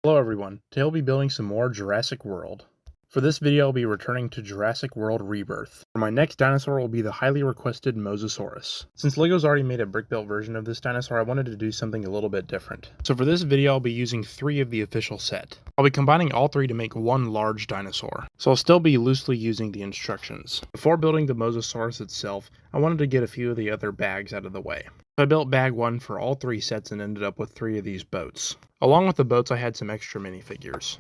Hello everyone, today I'll be building some more Jurassic World. For this video I'll be returning to Jurassic World Rebirth. For my next dinosaur will be the highly requested Mosasaurus. Since LEGO's already made a brick-built version of this dinosaur, I wanted to do something a little bit different. So for this video I'll be using 3 of the official set. I'll be combining all 3 to make one large dinosaur. So I'll still be loosely using the instructions. Before building the Mosasaurus itself, I wanted to get a few of the other bags out of the way. So I built bag 1 for all 3 sets and ended up with 3 of these boats. Along with the boats I had some extra minifigures.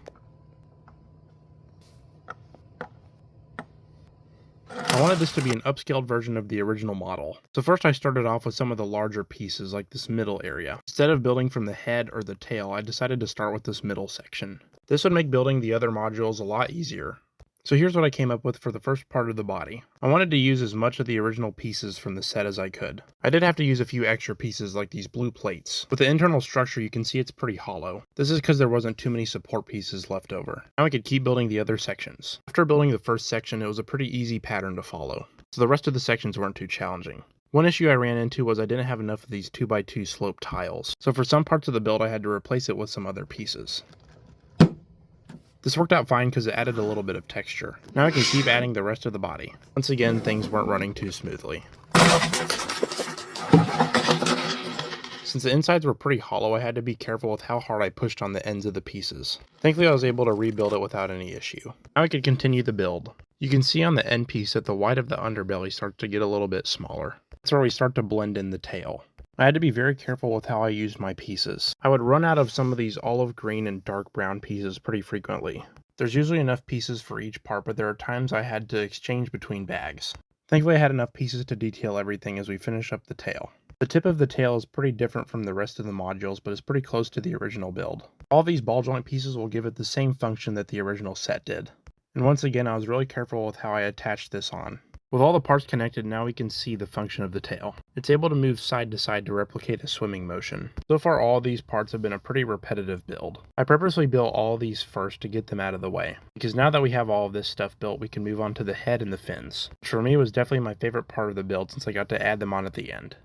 I wanted this to be an upscaled version of the original model. So first I started off with some of the larger pieces like this middle area. Instead of building from the head or the tail, I decided to start with this middle section. This would make building the other modules a lot easier. So here's what I came up with for the first part of the body. I wanted to use as much of the original pieces from the set as I could. I did have to use a few extra pieces like these blue plates. With the internal structure you can see it's pretty hollow. This is because there wasn't too many support pieces left over. Now I could keep building the other sections. After building the first section it was a pretty easy pattern to follow. So the rest of the sections weren't too challenging. One issue I ran into was I didn't have enough of these 2x2 slope tiles. So for some parts of the build I had to replace it with some other pieces. This worked out fine because it added a little bit of texture. Now I can keep adding the rest of the body. Once again, things weren't running too smoothly. Since the insides were pretty hollow, I had to be careful with how hard I pushed on the ends of the pieces. Thankfully I was able to rebuild it without any issue. Now I could continue the build. You can see on the end piece that the white of the underbelly starts to get a little bit smaller. That's where we start to blend in the tail. I had to be very careful with how I used my pieces. I would run out of some of these olive green and dark brown pieces pretty frequently. There's usually enough pieces for each part, but there are times I had to exchange between bags. Thankfully I had enough pieces to detail everything as we finish up the tail. The tip of the tail is pretty different from the rest of the modules, but it's pretty close to the original build. All these ball joint pieces will give it the same function that the original set did. And once again I was really careful with how I attached this on. With all the parts connected, now we can see the function of the tail. It's able to move side to side to replicate a swimming motion. So far all these parts have been a pretty repetitive build. I purposely built all these first to get them out of the way, because now that we have all of this stuff built, we can move on to the head and the fins, which for me was definitely my favorite part of the build since I got to add them on at the end.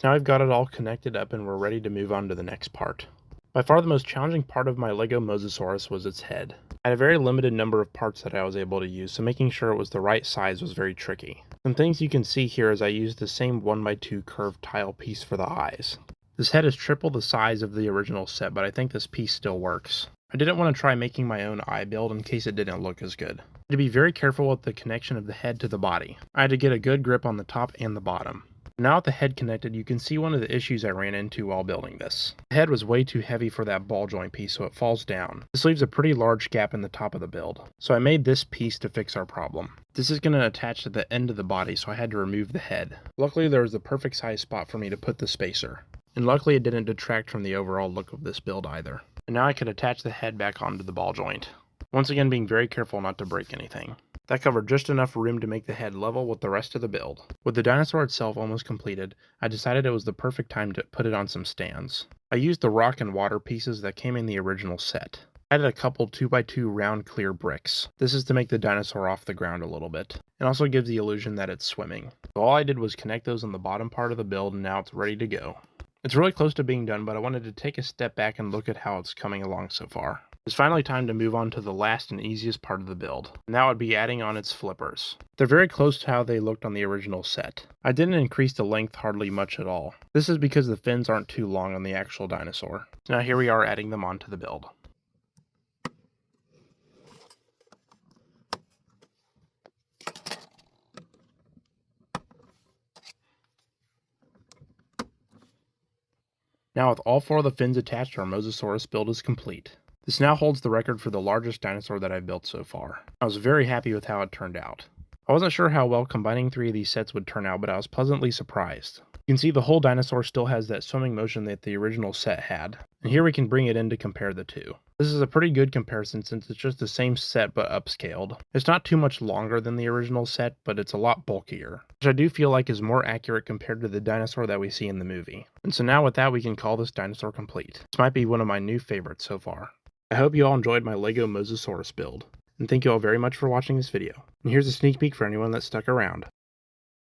Now I've got it all connected up and we're ready to move on to the next part. By far the most challenging part of my LEGO Mosasaurus was its head. I had a very limited number of parts that I was able to use, so making sure it was the right size was very tricky. Some things you can see here is I used the same 1x2 curved tile piece for the eyes. This head is triple the size of the original set, but I think this piece still works. I didn't want to try making my own eye build in case it didn't look as good. I had to be very careful with the connection of the head to the body. I had to get a good grip on the top and the bottom. Now with the head connected, you can see one of the issues I ran into while building this. The head was way too heavy for that ball joint piece, so it falls down. This leaves a pretty large gap in the top of the build. So I made this piece to fix our problem. This is going to attach to the end of the body, so I had to remove the head. Luckily there was the perfect size spot for me to put the spacer. And luckily it didn't detract from the overall look of this build either. And now I could attach the head back onto the ball joint. Once again being very careful not to break anything. That covered just enough room to make the head level with the rest of the build. With the dinosaur itself almost completed, I decided it was the perfect time to put it on some stands. I used the rock and water pieces that came in the original set. I added a couple 2x2 round clear bricks. This is to make the dinosaur off the ground a little bit. It also gives the illusion that it's swimming. So all I did was connect those on the bottom part of the build and now it's ready to go. It's really close to being done, but I wanted to take a step back and look at how it's coming along so far. It's finally time to move on to the last and easiest part of the build, and that would be adding on its flippers. They're very close to how they looked on the original set. I didn't increase the length hardly much at all. This is because the fins aren't too long on the actual dinosaur. So now here we are adding them onto the build. Now with all 4 of the fins attached, our Mosasaurus build is complete. This now holds the record for the largest dinosaur that I've built so far. I was very happy with how it turned out. I wasn't sure how well combining 3 of these sets would turn out, but I was pleasantly surprised. You can see the whole dinosaur still has that swimming motion that the original set had, and here we can bring it in to compare the two. This is a pretty good comparison since it's just the same set but upscaled. It's not too much longer than the original set, but it's a lot bulkier, which I do feel like is more accurate compared to the dinosaur that we see in the movie. And so now with that we can call this dinosaur complete. This might be one of my new favorites so far. I hope you all enjoyed my LEGO Mosasaurus build, and thank you all very much for watching this video. And here's a sneak peek for anyone that stuck around.